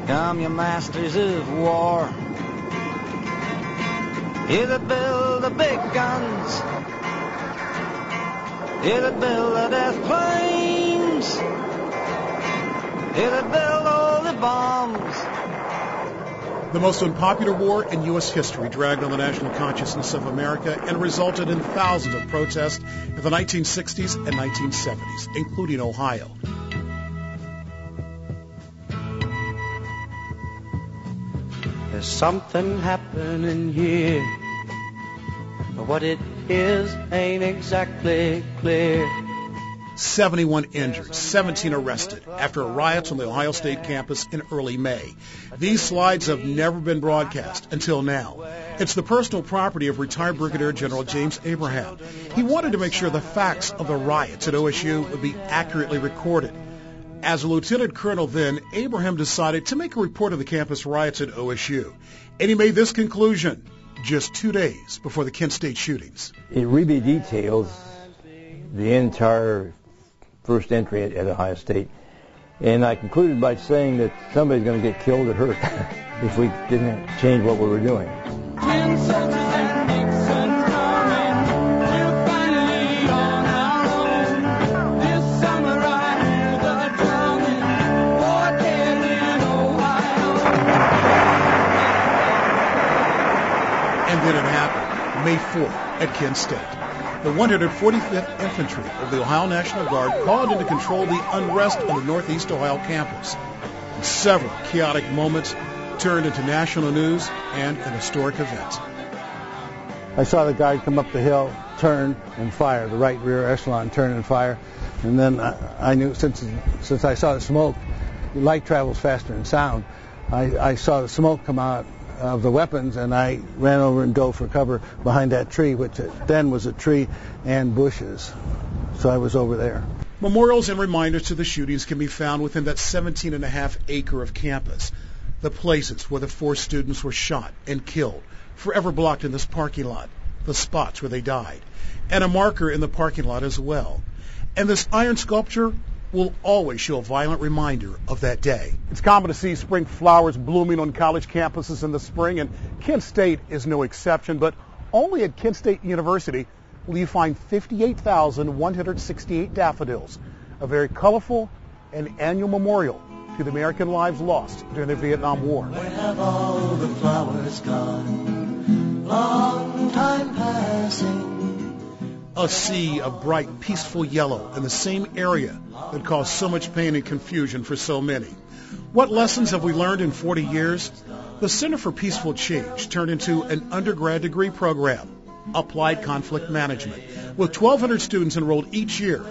come your masters of war. You that build the big guns, you that build the death planes, you that build all the bombs. The most unpopular war in U.S. history dragged on the national consciousness of America and resulted in thousands of protests in the 1960s and 1970s, including Ohio. There's something happening here, but what it is ain't exactly clear. 71 injured, 17 arrested after riots on the Ohio State campus in early May. These slides have never been broadcast until now. It's the personal property of retired Brigadier General James Abraham. He wanted to make sure the facts of the riots at OSU would be accurately recorded. As a lieutenant colonel then, Abraham decided to make a report of the campus riots at OSU. And he made this conclusion just 2 days before the Kent State shootings. It really details the entire first entry at Ohio State. And I concluded by saying that somebody's going to get killed or hurt if we didn't change what we were doing. And then it happened, May 4th at Kent State. The 145th Infantry of the Ohio National Guard called in to control the unrest on the Northeast Ohio campus. And several chaotic moments turned into national news and an historic event. I saw the guard come up the hill, turn and fire, the right rear echelon turn and fire. And then I knew, since I saw the smoke, light travels faster than sound, I saw the smoke come out of the weapons, and I ran over and dove for cover behind that tree, which then was a tree and bushes. So I was over there. Memorials and reminders to the shootings can be found within that 17.5 acre of campus. The places where the 4 students were shot and killed, forever blocked in this parking lot, the spots where they died, and a marker in the parking lot as well. And this iron sculpture will always show a violent reminder of that day. It's common to see spring flowers blooming on college campuses in the spring, and Kent State is no exception, but only at Kent State University will you find 58,168 daffodils, a very colorful and annual memorial to the American lives lost during the Vietnam War. Where have all the flowers gone? Long time passing. A sea of bright, peaceful yellow in the same area that caused so much pain and confusion for so many. What lessons have we learned in 40 years? The Center for Peaceful Change turned into an undergrad degree program, Applied Conflict Management, with 1,200 students enrolled each year,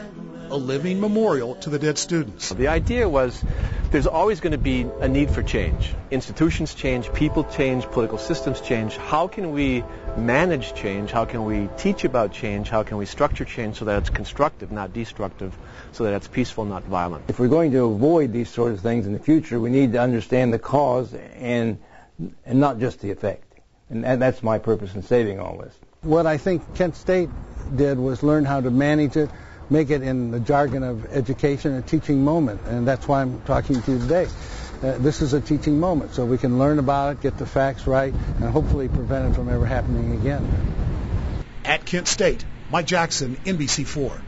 a living memorial to the dead students. The idea was there's always going to be a need for change. Institutions change, people change, political systems change. How can we manage change? How can we teach about change? How can we structure change so that it's constructive, not destructive, so that it's peaceful, not violent? If we're going to avoid these sort of things in the future, we need to understand the cause and not just the effect. And that's my purpose in saving all this. What I think Kent State did was learn how to manage it, make it in the jargon of education a teaching moment, and that's why I'm talking to you today. This is a teaching moment, so we can learn about it, get the facts right, and hopefully prevent it from ever happening again. At Kent State, Mike Jackson, NBC4.